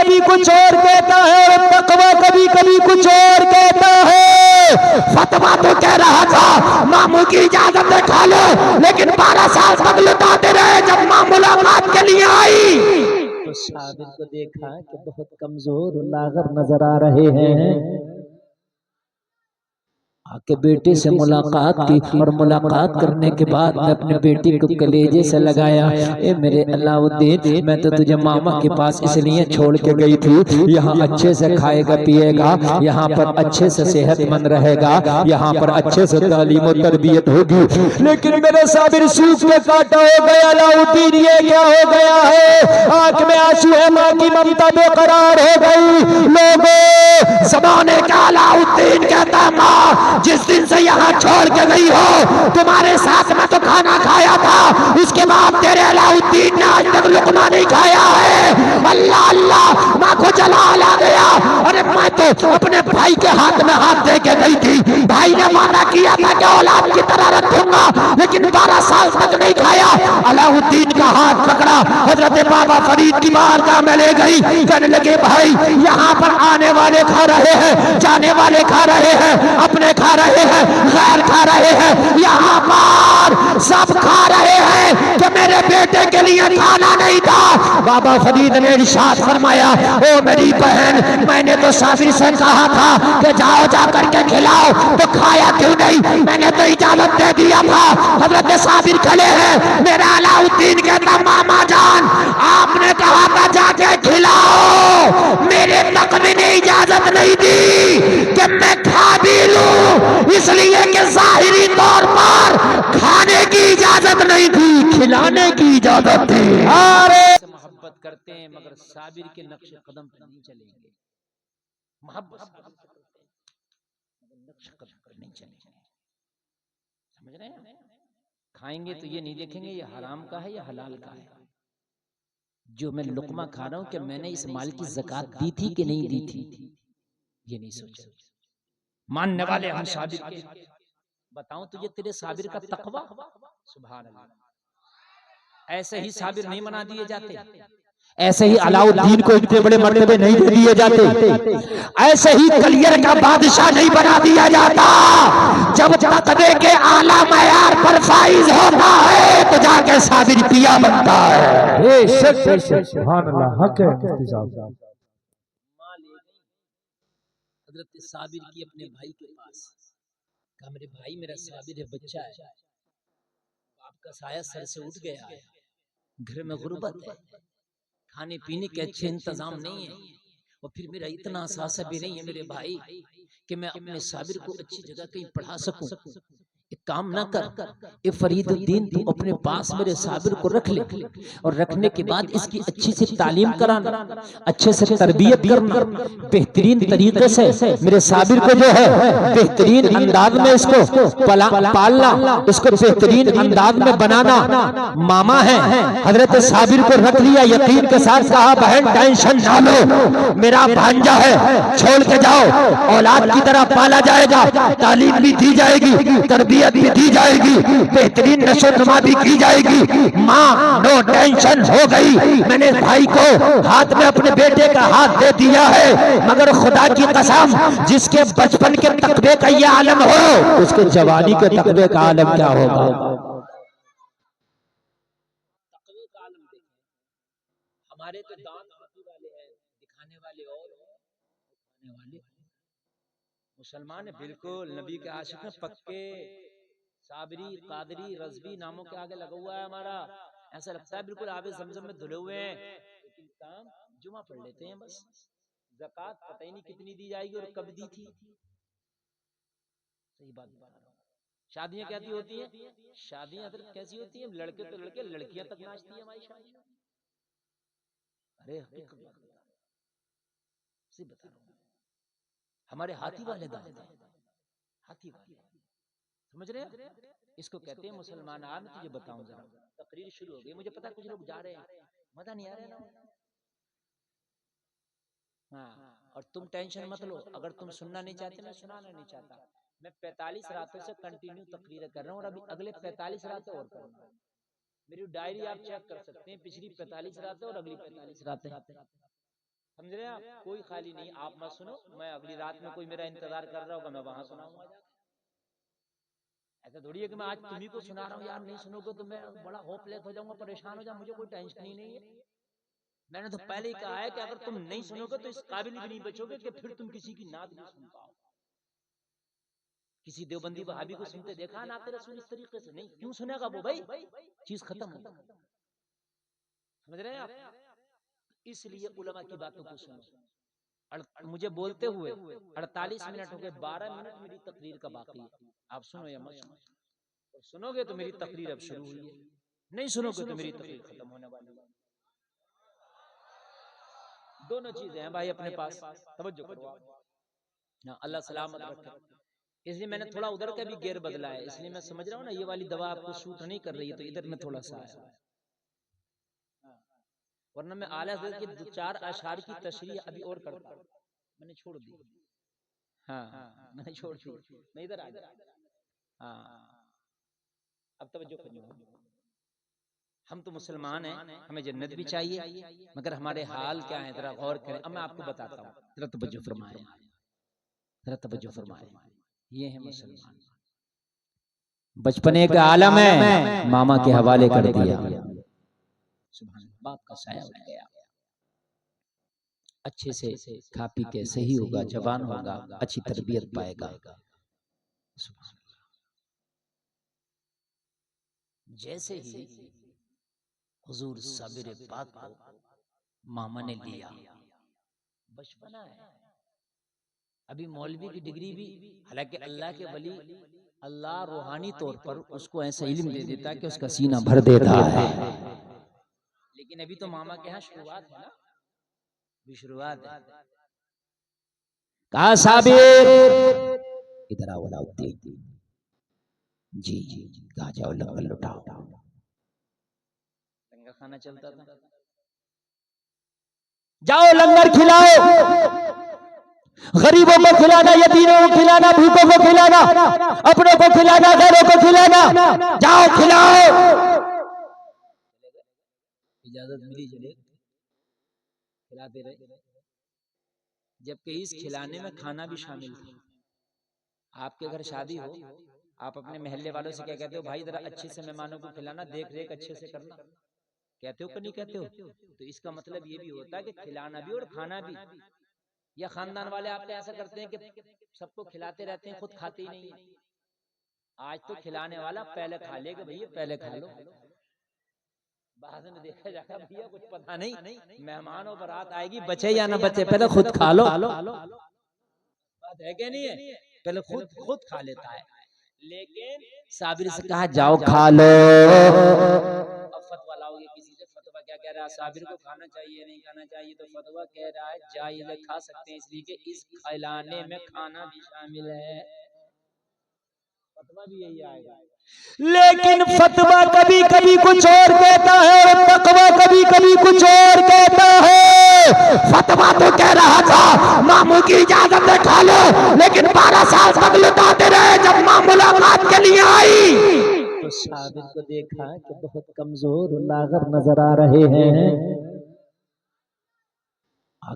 کبھی کچھ اور کہتا ہے اور تقویٰ کبھی کبھی کچھ اور کہتا ہے۔ فتویٰ تو کہہ رہا تھا ماموں کی اجازت ہے کھا لو، لیکن 12 سال تک لٹاتے رہے۔ جب ماں ملاقات کے لیے آئی تو صابر کو دیکھا کہ بہت کمزور و لاغر نظر آ رہے ہیں، آ کے بیٹے سے ملاقات کی، اور ملاقات کرنے کے بعد میں اپنے بیٹے کو کلیجے سے لگایا، اے میرے علاؤ الدین، میں تو تجھے ماما کے پاس اس لیے چھوڑ کے گئی تھی، یہاں اچھے سے کھائے گا پیے گا، یہاں پر اچھے سے صحت مند رہے گا، یہاں پر اچھے سے تعلیم و تربیت ہوگی، لیکن میرے صابر سوکھ کے کاٹا ہو گیا۔ علاؤ الدین یہ کیا ہو گیا ہے؟ آنکھ میں آنسو ہے، ماں کی ممتا بے قرار ہو گئی۔ لوگوں زمانے کا علاؤ الدین کہتا ماں جس دن سے یہاں چھوڑ کے گئی ہو تمہارے ساتھ میں تو کھانا کھایا تھا، اس کے بعد تیرے علاؤ الدین نے آج تک لقمہ نہیں کھایا ہے۔ اللہ اللہ، ماں کو جلال آ گیا۔ ارے میں تو اپنے بھائی کے ہاتھ میں ہاتھ دے کے گئی تھی، بھائی نے وعدہ کیا تھا کہ اولاد کی طرح رکھوں گا، لیکن 12 سال تک نہیں کھایا۔ علاؤ الدین کا ہاتھ پکڑا، حضرت بابا فرید کی بارگاہ میں لے گئی، کہنے لگے بھائی یہاں پر آنے والے کھا رہے ہیں، جانے والے کھا رہے ہیں، اپنے کھا رہے ہیں، غیر کھا رہے ہیں، یہاں پر سب کھا رہے ہیں کہ میرے بیٹے کے لیے کھانا نہیں تھا۔ بابا فرید نے ارشاد فرمایا، او میری بہن، میں نے تو صابر سے کہا تھا کہ جاؤ جا کر کے کھلاؤ، تو کھایا کیوں نہیں؟ میں نے تو اجازت دے دیا تھا۔ حضرت صابر کھڑے ہیں، میرا علاؤ الدین کہتا ماما جان آپ نے کہا تھا جا کے کھلاؤ، میرے تقوی نے اجازت نہیں دی کہ میں کھا بھی لوں، اس لیے کہ ظاہری طور پر کھانے کی اجازت نہیں تھی، کھلانے کی اجازت تھی۔ محبت کرتے ہیں مگر صابر کے نقش قدم پر نہیں چلیں گے، محبت کرتے ہیں مگر نقش قدم پر نہیں چلیں گے، سمجھ رہے ہیں؟ کھائیں گے تو یہ نہیں دیکھیں گے یہ حرام کا ہے یا حلال کا ہے، جو میں لقمہ کھا رہا ہوں کہ میں نے اس مال کی زکوٰۃ دی تھی کہ نہیں دی تھی، یہ نہیں سوچا۔ ماننے والے ہم صابر کے، بتاؤں تجھے تیرے صابر کا تقویٰ، سبحان اللہ، ایسے ہی صابر نہیں بنا دیے جاتے، ایسے ہی علاؤ الدین کو اتنے بڑے مرتبے نہیں دے دیے جاتے، ایسے ہی کلیر کا بادشاہ نہیں بنا دیا جاتا۔ جب تقوی کے اعلیٰ معیار پر فائز ہوتا ہے تو جا کے صابر پیا بنتا ہے۔ بے شک بے شک، سبحان اللہ، حق ہے مفتی صاحب۔ حضرت صابر کی اپنے بھائی کے پاس، کہا میرے بھائی میرا صابر ہے، بچہ ہے، باپ کا سایہ سر سے اٹھ گیا ہے، گھر میں غربت ہے، کھانے پینے کے اچھے انتظام نہیں ہیں، اور پھر میرا اتنا اثاثہ بھی نہیں ہے میرے بھائی کہ میں اپنے صابر کو اچھی جگہ کہیں پڑھا سکوں۔ ایک کام نہ کر، اے فرید الدین تو اپنے پاس میرے صابر کو رکھ لے، اور رکھنے کے بعد اس کی اچھی سے تعلیم کرانا، اچھے سے تربیت کرنا، بہترین طریقے سے میرے صابر کو جو ہے بہترین انداز میں اس کو پالنا، اس کو بہترین انداز میں بنانا۔ ماما ہے حضرت صابر کو رکھ لیا، یقین کے ساتھ کہا بہن ٹینشن نہ لو، میرا بھانجا ہے، چھوڑ کے جاؤ، اولاد کی طرح پالا جائے گا، تعلیم بھی دی جائے گی، تربیت بھی دی جائے گی، بہترین نشو و نما بھی کی جائے گی۔ ماں نو ٹینشن ہو گئی۔ میں نے بھائی کو ہاتھ میں اپنے بیٹے کا ہاتھ دے دیا ہے، مگر خدا کی قسم جس کے بچپن کے تقوی کا یہ عالم ہو اس کے جوانی کے تقوی کا عالم کیا ہوگا؟ تقوی کا عالم دیکھیں، ہمارے تو دانت ہاتھی والے ہیں، دکھانے والے اور ہیں، والے مسلمان ہیں بالکل نبی کے عاشق ہیں پکے، صابری قادری رضوی ناموں کے آگے لگا ہوا ہے ہمارا، ایسا لگتا ہے بالکل آب زمزم میں دھلے ہوئے ہیں، لیکن کام جمعہ پڑھ لیتے ہیں بس، زکوٰۃ پتہ ہی نہیں کتنی دی جائے گی اور کب دی تھی۔ صحیح بات بتا رہا ہوں۔ شادیاں کیسی ہوتی ہیں؟ شادیاں حضرت کیسی ہوتی ہیں؟ لڑکے تو لڑکے، لڑکیاں تک ناچتی ہیں ہماری شادی میں۔ ارے حقیقت بات بتا رہا ہوں، صحیح بتا رہا ہوں، ہمارے ہاتھی والے دانت ہیں، ہاتھی والے، سمجھ رہے ہیں؟ اس کو کہتے ہیں مسلمان۔ آج میں تجھے بتاؤں ذرا، تقریر شروع ہو گئی، مجھے پتا کچھ لوگ جا رہے ہیں، مزہ نہیں آ رہا ہے نا؟ ہاں، اور تم ٹینشن مت لو، اگر تم سننا نہیں چاہتے میں سنانا نہیں چاہتا، میں 45 راتوں سے کنٹینیو تقریر کر رہا ہوں، اور ابھی اگلے 45 راتیں اور کروں گا۔ میری ڈائری آپ چیک کر سکتے ہیں، پچھلی 45 راتیں اور اگلی 45 راتیں، سمجھ رہے ہیں آپ؟ کوئی خالی نہیں، آپ مت سنو، میں اگلی رات میں کوئی میرا انتظار کر رہا ہوگا، میں وہاں سناؤں گا۔ ایسا تھوڑی ہے کہ میں آج تمہیں کو سنا رہا ہوں، یار نہیں سنو گے تو میں بڑا ہوپ لیس ہو جاؤں گا، پریشان ہو جاؤں، مجھے کوئی ٹینشن ہی نہیں ہے۔ میں نے تو پہلے ہی کہا ہے کہ اگر تم نہیں سنو گے تو اس قابل بھی نہیں بچو گے کہ پھر تم کسی کی نعت بھی سن پاؤ۔ کسی دیوبندی وہابی کو سنتے دیکھا نعت رسول اس طریقے سے؟ نہیں، کیوں سنے گا وہ بھائی؟ چیز ختم ہو، سمجھ رہے ہیں آپ؟ اس لیے علماء کی باتوں کو سنو۔ مجھے بولتے ہوئے 48 منٹ ہو گئے، 12 منٹ میری تقریر کا باقی ہے۔ آپ سنو یا مت سنو، سنو گے تو میری تقریر اب شروع ہوئی ہے، نہیں سنو گے تو میری تقریر ختم ہونے والی ہے۔ دونوں چیزیں ہیں بھائی اپنے پاس، توجہ کرو آپ، اللہ سلامت رکھے۔ اس لیے میں نے تھوڑا ادھر کا بھی گیئر بدلا ہے، اس لیے میں سمجھ رہا ہوں نا یہ والی دوا آپ کو سوٹ نہیں کر رہی ہے، تو ادھر میں تھوڑا سا آیا، ورنہ میں اعلیٰ حضرت کے 4 اشعار کی تشریح ابھی اور کرتا، میں نے چھوڑ دی۔ ہاں میں نے چھوڑ دی، میں ادھر آ گیا۔ ہاں اب توجہ کرنی ہوگی، ہم تو مسلمان ہیں، ہمیں جنت بھی چاہیے، مگر ہمارے حال کیا ہیں ذرا غور کریں۔ اب میں آپ کو بتاتا ہوں، ذرا توجہ فرمائیں، ذرا توجہ فرمائیں۔ یہ ہے مسلمان، بچپنے کا عالم ہے، ماما کے حوالے کر دیا، سبحان اللہ، باپ کا سایہ اٹھ گیا، اچھے سے کھا پی کے صحیح ہوگا، جوان ہوگا، اچھی تربیت پائے گا، سبحان اللہ۔ جیسے ہی حضور صابر پاک کو ماما نے لیا، بچپنا ہے، ابھی مولوی کی ڈگری بھی، حالانکہ اللہ کے ولی اللہ روحانی طور پر اس کو ایسا علم دے دیتا کہ اس کا سینہ بھر دیتا ہے، لیکن ابھی تو ماما کے ہاں شروعات ہے نا، بھی شروعات ہے۔ کہا صابر ادھر آؤ علاؤدین، جی کہا جاؤ لنگر لٹاؤ، لنگر کھانا چلتا تھا، جاؤ لنگر کھلاؤ، غریبوں کو کھلانا، یتیموں کو کھلانا، بھوکوں کو کھلانا، اپنوں کو کھلانا، غیروں کو کھلانا، جاؤ کھلاؤ۔ اجازت ملی، چلے کھلاتے رہے، جبکہ اس کھلانے میں کھانا بھی شامل تھا۔ آپ کے گھر شادی ہو، آپ اپنے محلے والوں سے کیا کہتے ہو؟ بھائی ذرا اچھے سے مہمانوں کو کھلانا، دیکھ ریکھ اچھے سے کرنا، کہتے ہو کہ نہیں کہتے ہو؟ تو اس کا مطلب یہ بھی ہوتا ہے کہ کھلانا بھی اور کھانا بھی۔ یا خاندان والے آپ کے ایسا کرتے ہیں کہ سب کو کھلاتے رہتے ہیں، خود کھاتے ہی نہیں ہیں۔ آج تو کھلانے والا پہلے کھا لے گا، بھئی پہلے کھا لو، بعد میں دیکھا جائے گا بھیا کچھ پتہ نہیں، مہمان و بارات آئے گی، بچے یا نہ بچے پہلے خود کھا لو، بات ہے کہ نہیں ہے؟ پہلے خود کھا لیتا ہے۔ لیکن صابر سے کہا جاؤ کھا لو، اب فتویٰ لاؤ گے کسی سے، فتویٰ کیا کہہ رہا ہے؟ صابر کو کھانا چاہیے نہیں کھانا چاہیے؟ تو فتویٰ کہہ رہا ہے جائز ہے، کھا سکتے ہیں، اس لیے کہ اس کھلانے میں کھانا بھی شامل ہے، فتویٰ بھی یہی آئے گا۔ لیکن فتویٰ کبھی کبھی کچھ اور کہتا ہے، اور تقویٰ کبھی کبھی کچھ اور کہتا ہے۔ فتویٰ تو کہہ رہا تھا ماموں کی اجازت سے کھا لو، لیکن 12 سال تک لٹاتے رہے، جب ماں ملاقات کے لیے آئی تو صابر کو دیکھا کہ بہت کمزور و لاغر نظر آ رہے ہیں،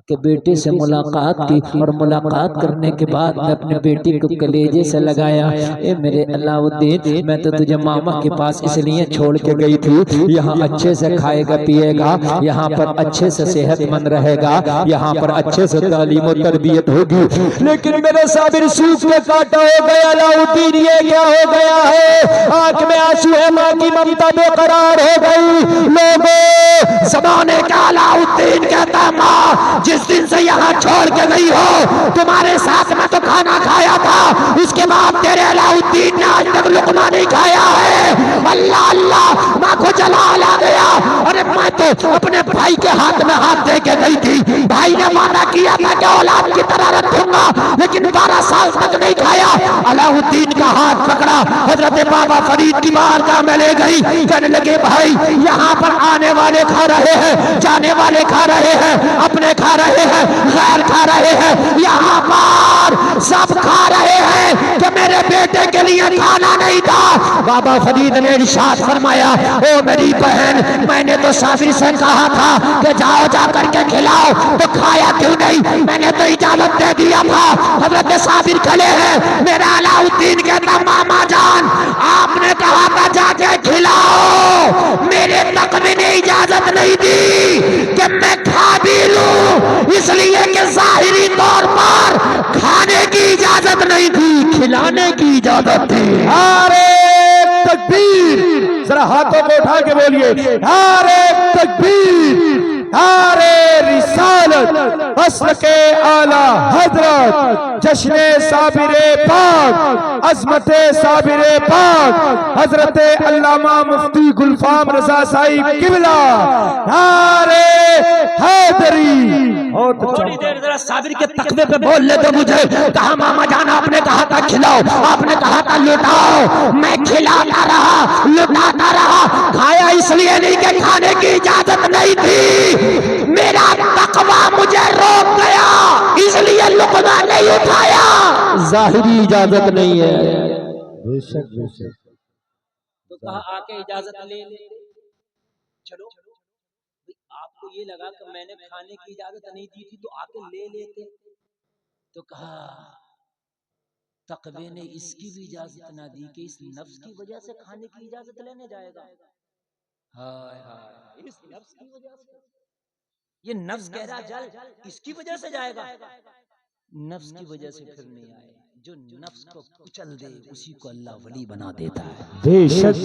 کہ بیٹے سے ملاقات کی، اور ملاقات کرنے کے بعد میں اپنے بیٹے کو کلیجے سے لگایا، اے میرے علاؤ الدین، میں تو تجھے ماما کے پاس اس لیے چھوڑ کے گئی تھی، یہاں اچھے سے کھائے گا پیے گا، یہاں پر اچھے سے صحت مند رہے گا، یہاں پر اچھے سے تعلیم و تربیت ہوگی، لیکن میرے صابر سوکھ میں کاٹا ہو گیا۔ علاؤ الدین یہ کیا ہو گیا ہے؟ آنکھ میں آنسو ہے، ماں کی ممتا بے قرار ہو گئی۔ لوگوں زمانے کا علاؤ الدین کہتا ہے ماں جس دن سے یہاں چھوڑ کے گئی ہو تمہارے ساتھ میں تو کھانا کھایا تھا، اس کے بعد تیرے علاؤ الدین نے آج تک لقمہ نہیں کھایا ہے۔ اللہ اللہ، ماں کو جلال آ گیا، ارے میں تو اپنے بھائی کے ہاتھ میں ہاتھ دے کے گئی تھی، بھائی نے وعدہ کیا تھا کہ اولاد کی طرح رکھوں گا، لیکن 12 سال تک نہیں کھایا۔ علاؤ الدین کا ہاتھ پکڑا، حضرت بابا فرید کی بارگاہ میں لے گئی، کہنے لگے بھائی یہاں پر آنے والے کھا رہے ہیں، جانے والے کھا رہے ہیں، اب اپنے کھا رہے ہیں غیر کھا رہے ہیں یہاں پر سب کھا رہے ہیں کہ میرے بیٹے کے لیے کھانا نہیں تھا بابا فرید نے ارشاد فرمایا او میری بہن میں نے تو صابر سے کہا تھا کہ جاؤ جا کر کے کھلاؤ تو کھایا کیوں نہیں میں نے تو اجازت دے دیا تھا حضرت صابر کھلے ہیں میرا علاء الدین کہتا ماما جان آپ نے کہا تھا جا کے کھلاؤ میرے تقوی نے اجازت نہیں دی کہ میں کھا بھی لوں اس لیے کہ ظاہری طور پر کھانے کی اجازت نہیں تھی کھلانے کی اجازت تھی نعرے تکبیر ذرا ہاتھوں کو اٹھا کے بولیے نعرے تکبیر نعرے رسالت مسلک اعلی حضرت جشن صابر پاک عظمت صابر پاک حضرت علامہ مفتی گلفام رضا صاحب قبلہ نعرے حیدری تھوڑی دیر ذرا صابر کے تقوی پہ بول لے تو مجھے کہا ماما جان آپ نے کہا تھا کھلاؤ آپ نے کہا تھا لٹاؤ میں کھلاتا رہا لٹاتا رہا کھایا اس لیے نہیں کہ کھانے کی اجازت نہیں تھی میرا تقوی مجھے روک گیا اس لیے لقمہ نہیں اٹھایا ظاہری اجازت نہیں ہے بے شک بے شک تو کہا آ کے اجازت لے لے چلو آپ کو یہ لگا کہ میں نے کھانے کی اجازت نہیں دی تھی تو آ کے لے لیتے تو کہا تقوی نے اس کی بھی اجازت نہ دی کہ اس نفس کی وجہ سے کھانے کی اجازت لینے جائے گا ہائے ہائے اس نفس کی وجہ سے یہ نفس کہہ رہا جل اس کی وجہ سے جائے گا نفس کی وجہ سے پھر نہیں آئے جو نفس کو کچل دے اسی کو اللہ ولی بنا دیتا ہے بے شک